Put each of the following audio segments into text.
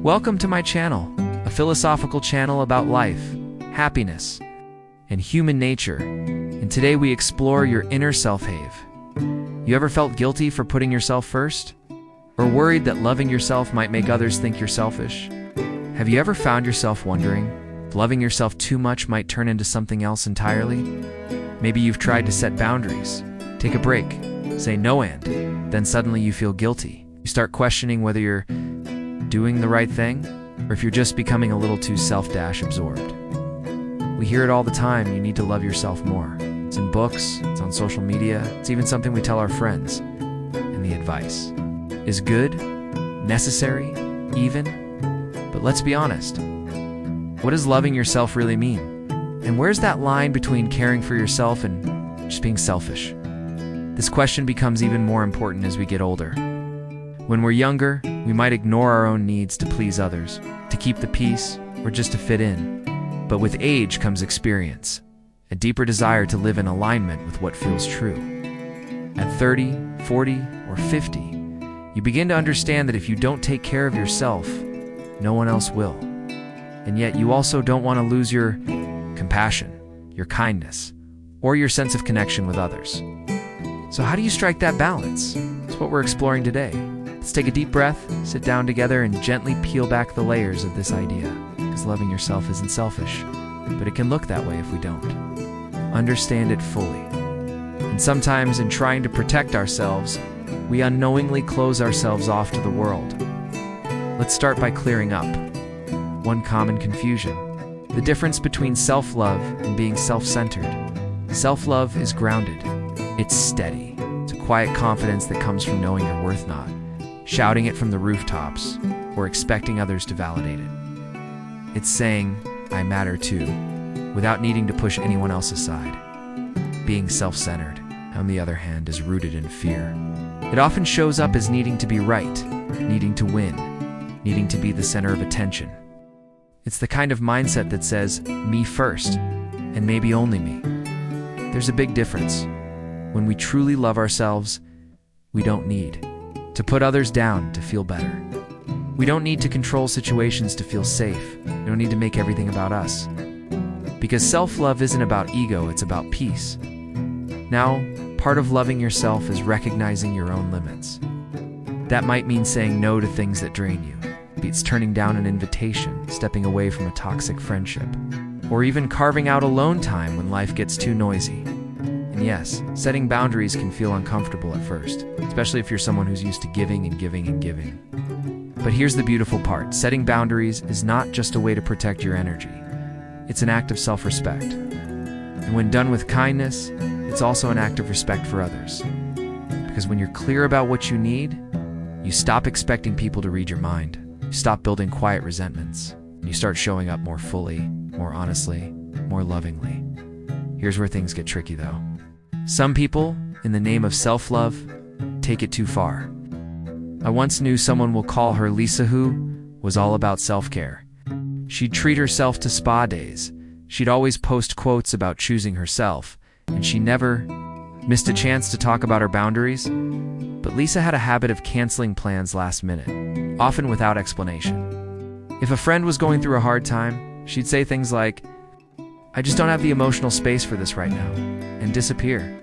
Welcome to my channel, a philosophical channel about life, happiness, and human nature. And today we explore your inner self-have. You ever felt guilty for putting yourself first? Or worried that loving yourself might make others think you're selfish? Have you ever found yourself wondering if loving yourself too much might turn into something else entirely? Maybe you've tried to set boundaries, take a break, say no, and then suddenly you feel guilty. You start questioning whether you're doing the right thing, or if you're just becoming a little too self-absorbed. We hear it all the time, you need to love yourself more. It's in books, it's on social media, it's even something we tell our friends. And the advice is good, necessary, even. But let's be honest, what does loving yourself really mean? And where's that line between caring for yourself and just being selfish? This question becomes even more important as we get older. When we're younger, we might ignore our own needs to please others, to keep the peace, or just to fit in. But with age comes experience, a deeper desire to live in alignment with what feels true. At 30, 40, or 50, you begin to understand that if you don't take care of yourself, no one else will. And yet you also don't want to lose your compassion, your kindness, or your sense of connection with others. So how do you strike that balance? That's what we're exploring today. Let's take a deep breath, sit down together, and gently peel back the layers of this idea. Because loving yourself isn't selfish, but it can look that way if we don't understand it fully. And sometimes in trying to protect ourselves, we unknowingly close ourselves off to the world. Let's start by clearing up one common confusion: the difference between self-love and being self-centered. Self-love is grounded. It's steady. It's a quiet confidence that comes from knowing your worth, not shouting it from the rooftops or expecting others to validate it. It's saying, I matter too, without needing to push anyone else aside. Being self-centered, on the other hand, is rooted in fear. It often shows up as needing to be right, needing to win, needing to be the center of attention. It's the kind of mindset that says, me first, and maybe only me. There's a big difference. When we truly love ourselves, we don't need to put others down to feel better. We don't need to control situations to feel safe. We don't need to make everything about us. Because self-love isn't about ego, it's about peace. Now, part of loving yourself is recognizing your own limits. That might mean saying no to things that drain you. Maybe it's turning down an invitation, stepping away from a toxic friendship, or even carving out alone time when life gets too noisy. And yes, setting boundaries can feel uncomfortable at first, especially if you're someone who's used to giving and giving and giving. But here's the beautiful part: setting boundaries is not just a way to protect your energy. It's an act of self-respect. And when done with kindness, it's also an act of respect for others. Because when you're clear about what you need, you stop expecting people to read your mind. You stop building quiet resentments. And you start showing up more fully, more honestly, more lovingly. Here's where things get tricky though. Some people, in the name of self-love, take it too far. I once knew someone, we'll call her Lisa, who was all about self-care. She'd treat herself to spa days. She'd always post quotes about choosing herself, and she never missed a chance to talk about her boundaries. But Lisa had a habit of canceling plans last minute, often without explanation. If a friend was going through a hard time, she'd say things like, I just don't have the emotional space for this right now, and disappear.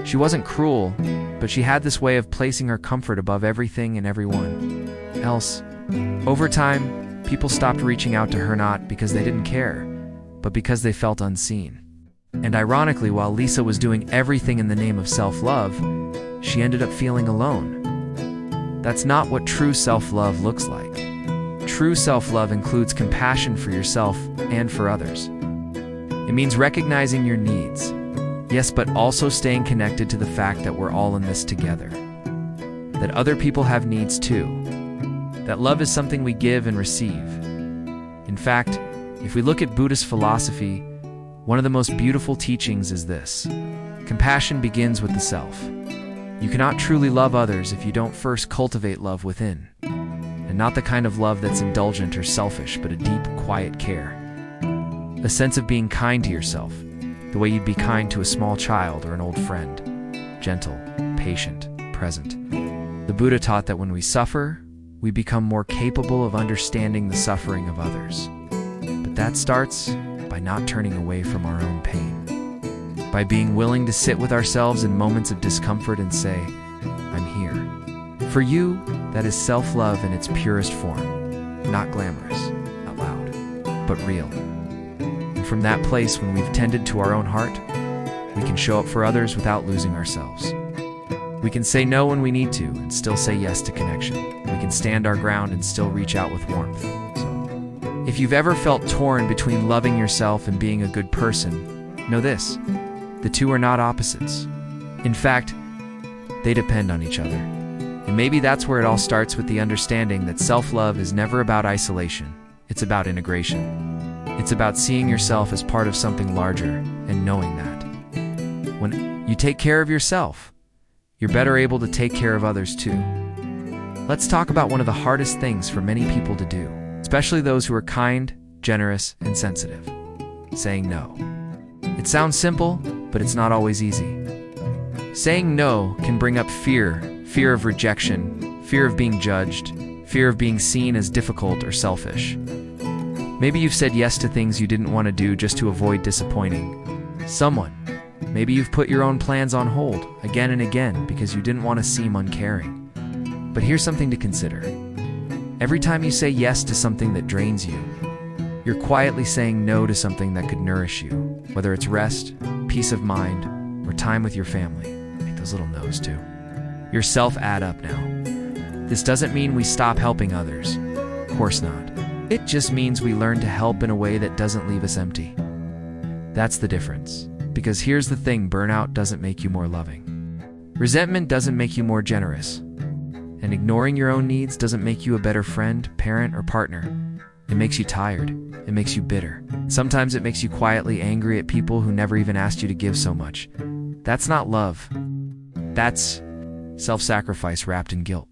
She wasn't cruel, but she had this way of placing her comfort above everything and everyone else. Over time, people stopped reaching out to her, not because they didn't care, but because they felt unseen. And ironically, while Lisa was doing everything in the name of self-love, she ended up feeling alone. That's not what true self-love looks like. True self-love includes compassion for yourself and for others. It means recognizing your needs, yes, but also staying connected to the fact that we're all in this together. That other people have needs too. That love is something we give and receive. In fact, if we look at Buddhist philosophy, one of the most beautiful teachings is this: compassion begins with the self. You cannot truly love others if you don't first cultivate love within. And not the kind of love that's indulgent or selfish, but a deep, quiet care. A sense of being kind to yourself, the way you'd be kind to a small child or an old friend. Gentle, patient, present. The Buddha taught that when we suffer, we become more capable of understanding the suffering of others. But that starts by not turning away from our own pain, by being willing to sit with ourselves in moments of discomfort and say, I'm here. For you, that is self-love in its purest form, not glamorous, not loud, but real. And from that place, when we've tended to our own heart, we can show up for others without losing ourselves. We can say no when we need to and still say yes to connection. We can stand our ground and still reach out with warmth. So, if you've ever felt torn between loving yourself and being a good person, know this: the two are not opposites. In fact, they depend on each other. And maybe that's where it all starts, with the understanding that self-love is never about isolation. It's about integration. It's about seeing yourself as part of something larger and knowing that when you take care of yourself, you're better able to take care of others too. Let's talk about one of the hardest things for many people to do, especially those who are kind, generous, and sensitive: saying no. It sounds simple, but it's not always easy. Saying no can bring up fear of rejection, fear of being judged, fear of being seen as difficult or selfish. Maybe you've said yes to things you didn't want to do just to avoid disappointing someone. Maybe you've put your own plans on hold again and again because you didn't want to seem uncaring. But here's something to consider. Every time you say yes to something that drains you, you're quietly saying no to something that could nourish you, whether it's rest, peace of mind, or time with your family. Make those little no's too. Your self add up now. This doesn't mean we stop helping others. Of course not. It just means we learn to help in a way that doesn't leave us empty. That's the difference. Because here's the thing: burnout doesn't make you more loving. Resentment doesn't make you more generous. And ignoring your own needs doesn't make you a better friend, parent, or partner. It makes you tired. It makes you bitter. Sometimes it makes you quietly angry at people who never even asked you to give so much. That's not love. That's self-sacrifice wrapped in guilt.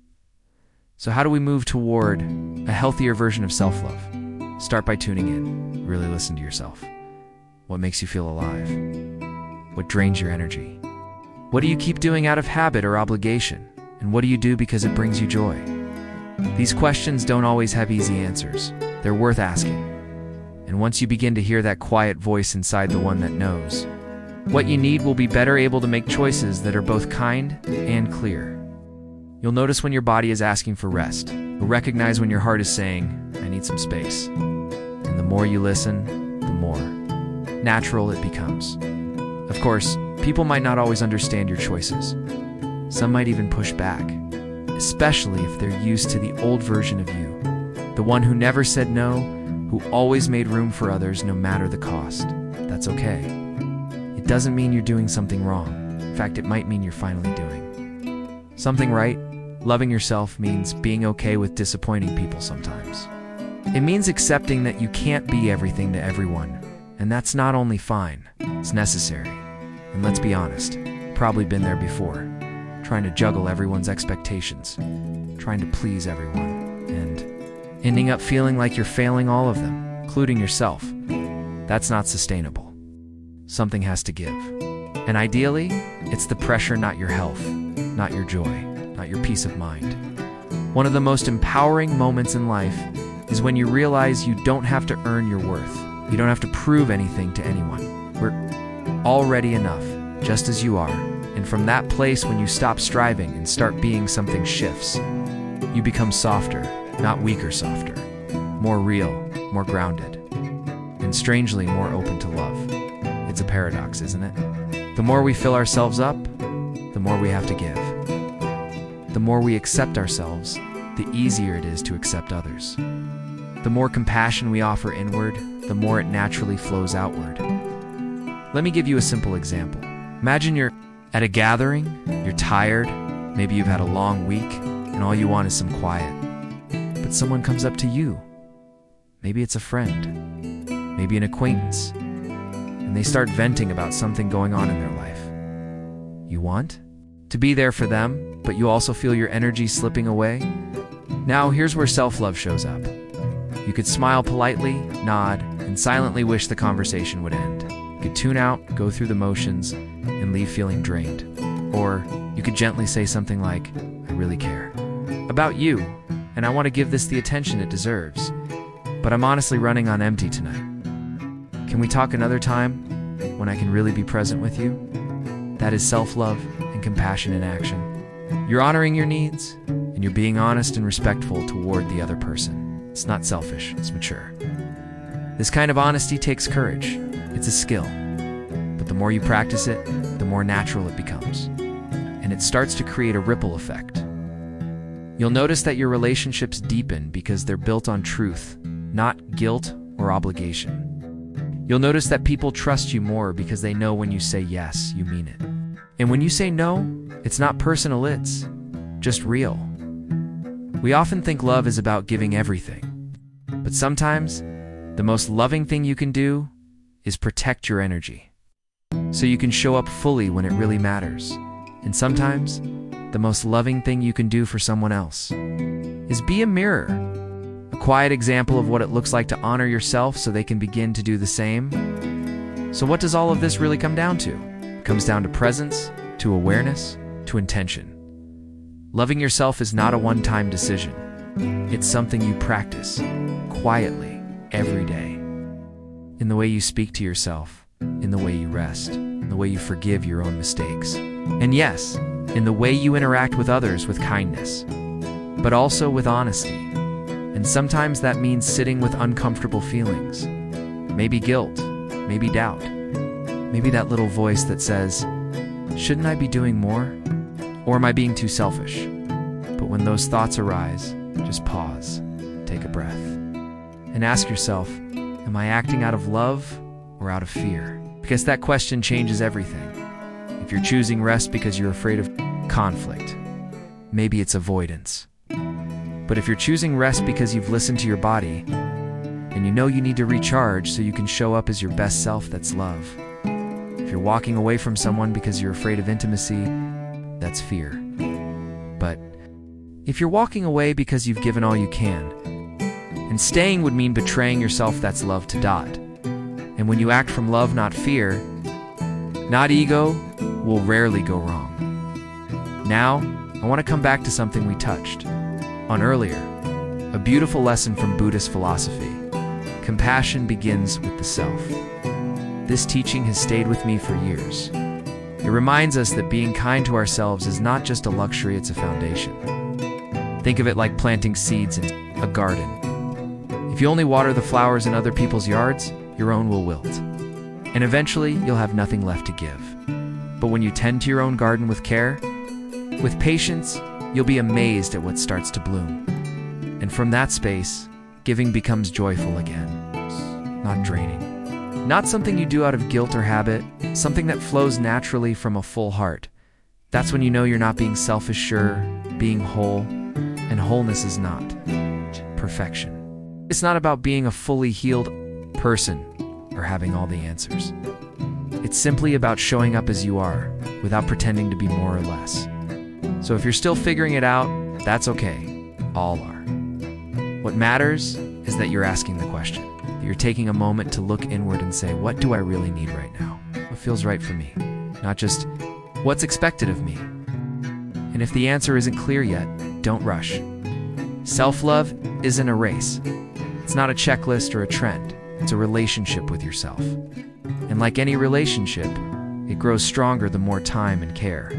So how do we move toward a healthier version of self-love? Start by tuning in. Really listen to yourself. What makes you feel alive? What drains your energy? What do you keep doing out of habit or obligation? And what do you do because it brings you joy? These questions don't always have easy answers. They're worth asking. And once you begin to hear that quiet voice inside, the one that knows what you need, will be better able to make choices that are both kind and clear. You'll notice when your body is asking for rest. You'll recognize when your heart is saying, I need some space. And the more you listen, the more natural it becomes. Of course, people might not always understand your choices. Some might even push back, especially if they're used to the old version of you, the one who never said no, who always made room for others no matter the cost. That's okay. It doesn't mean you're doing something wrong. In fact, it might mean you're finally doing something right. Loving yourself means being okay with disappointing people sometimes. It means accepting that you can't be everything to everyone. And that's not only fine, it's necessary. And let's be honest, you've probably been there before, trying to juggle everyone's expectations, trying to please everyone, and ending up feeling like you're failing all of them, including yourself. That's not sustainable. Something has to give. And ideally, it's the pressure, not your health, not your joy, not your peace of mind. One of the most empowering moments in life is when you realize you don't have to earn your worth. You don't have to prove anything to anyone. We're already enough, just as you are. And from that place, when you stop striving and start being, something shifts. You become softer, not weaker softer. More real, more grounded. And strangely, more open to love. It's a paradox, isn't it? The more we fill ourselves up, the more we have to give. The more we accept ourselves, the easier it is to accept others. The more compassion we offer inward, the more it naturally flows outward. Let me give you a simple example. Imagine you're at a gathering, you're tired, maybe you've had a long week, and all you want is some quiet. But someone comes up to you. Maybe it's a friend, maybe an acquaintance, and they start venting about something going on in their life. You want to be there for them, but you also feel your energy slipping away. Now, here's where self-love shows up. You could smile politely, nod, and silently wish the conversation would end. You could tune out, go through the motions, and leave feeling drained. Or you could gently say something like, I really care about you, and I want to give this the attention it deserves. But I'm honestly running on empty tonight. Can we talk another time when I can really be present with you? That is self-love and compassion in action. You're honoring your needs, and you're being honest and respectful toward the other person. It's not selfish, it's mature. This kind of honesty takes courage. It's a skill. But the more you practice it, the more natural it becomes. And it starts to create a ripple effect. You'll notice that your relationships deepen because they're built on truth, not guilt or obligation. You'll notice that people trust you more because they know when you say yes, you mean it. And when you say no, it's not personal, it's just real. We often think love is about giving everything. But sometimes, the most loving thing you can do is protect your energy, so you can show up fully when it really matters. And sometimes, the most loving thing you can do for someone else is be a mirror, a quiet example of what it looks like to honor yourself so they can begin to do the same. So what does all of this really come down to? It comes down to presence, to awareness, to intention. Loving yourself is not a one-time decision. It's something you practice quietly every day. In the way you speak to yourself, in the way you rest, in the way you forgive your own mistakes. And yes, in the way you interact with others with kindness, but also with honesty. And sometimes that means sitting with uncomfortable feelings. Maybe guilt, maybe doubt, maybe that little voice that says, shouldn't I be doing more? Or am I being too selfish? But when those thoughts arise, just pause, take a breath, and ask yourself, am I acting out of love or out of fear? Because that question changes everything. If you're choosing rest because you're afraid of conflict, maybe it's avoidance. But if you're choosing rest because you've listened to your body, and you know you need to recharge so you can show up as your best self, that's love. If you're walking away from someone because you're afraid of intimacy, that's fear. But if you're walking away because you've given all you can, and staying would mean betraying yourself, that's love to dot. And when you act from love, not fear, not ego, will rarely go wrong. Now, I want to come back to something we touched on earlier, a beautiful lesson from Buddhist philosophy. Compassion begins with the self. This teaching has stayed with me for years. It reminds us that being kind to ourselves is not just a luxury, it's a foundation. Think of it like planting seeds in a garden. If you only water the flowers in other people's yards, your own will wilt. And eventually, you'll have nothing left to give. But when you tend to your own garden with care, with patience, you'll be amazed at what starts to bloom. And from that space, giving becomes joyful again, not draining. Not something you do out of guilt or habit, something that flows naturally from a full heart. That's when you know you're not being selfish, sure, being whole, and wholeness is not perfection. It's not about being a fully healed person or having all the answers. It's simply about showing up as you are, without pretending to be more or less. So if you're still figuring it out, that's okay. All are. What matters is that you're asking the question, that you're taking a moment to look inward and say, what do I really need right now? What feels right for me? Not just, what's expected of me? And if the answer isn't clear yet, don't rush. Self-love isn't a race. It's not a checklist or a trend. It's a relationship with yourself. And like any relationship, it grows stronger the more time and care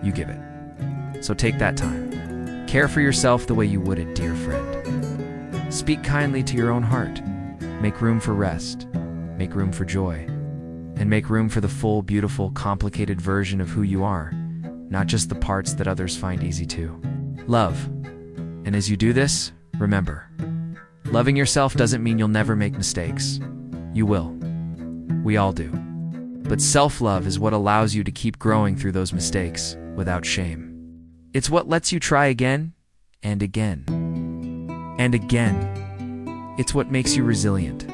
you give it. So take that time. Care for yourself the way you would a dear friend. Speak kindly to your own heart. Make room for rest. Make room for joy. And make room for the full, beautiful, complicated version of who you are, not just the parts that others find easy to love. And as you do this, remember, loving yourself doesn't mean you'll never make mistakes. You will. We all do. But self-love is what allows you to keep growing through those mistakes without shame. It's what lets you try again and again and again. It's what makes you resilient.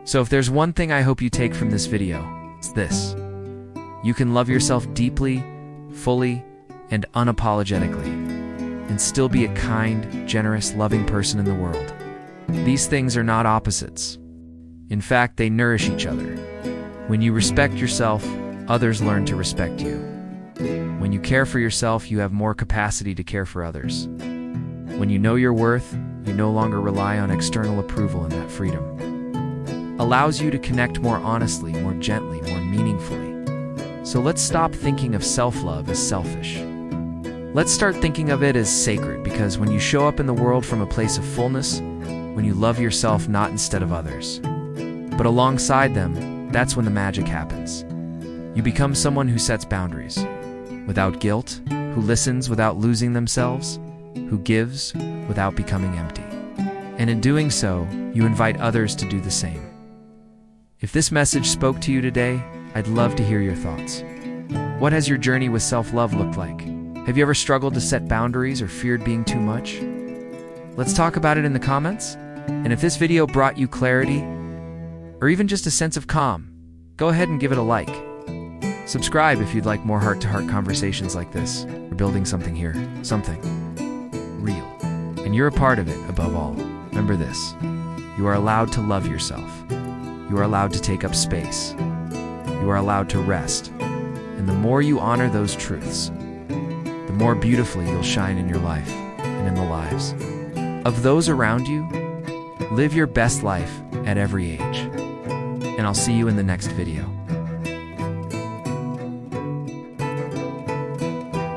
So if there's one thing I hope you take from this video, it's this. You can love yourself deeply, fully, and unapologetically, and still be a kind, generous, loving person in the world. These things are not opposites. In fact, they nourish each other. When you respect yourself, others learn to respect you. When you care for yourself, you have more capacity to care for others. When you know your worth, you no longer rely on external approval, and that freedom allows you to connect more honestly, more gently, more meaningfully. So let's stop thinking of self-love as selfish. Let's start thinking of it as sacred, because when you show up in the world from a place of fullness, when you love yourself not instead of others, but alongside them, that's when the magic happens. You become someone who sets boundaries, without guilt, who listens without losing themselves, who gives without becoming empty. And in doing so, you invite others to do the same. If this message spoke to you today, I'd love to hear your thoughts. What has your journey with self-love looked like? Have you ever struggled to set boundaries or feared being too much? Let's talk about it in the comments. And if this video brought you clarity, or even just a sense of calm, go ahead and give it a like. Subscribe if you'd like more heart-to-heart conversations like this. We're building something here, something real. And you're a part of it, above all. Remember this: you are allowed to love yourself. You are allowed to take up space. You are allowed to rest. And the more you honor those truths, the more beautifully you'll shine in your life and in the lives of those around you. Live your best life at every age. And I'll see you in the next video.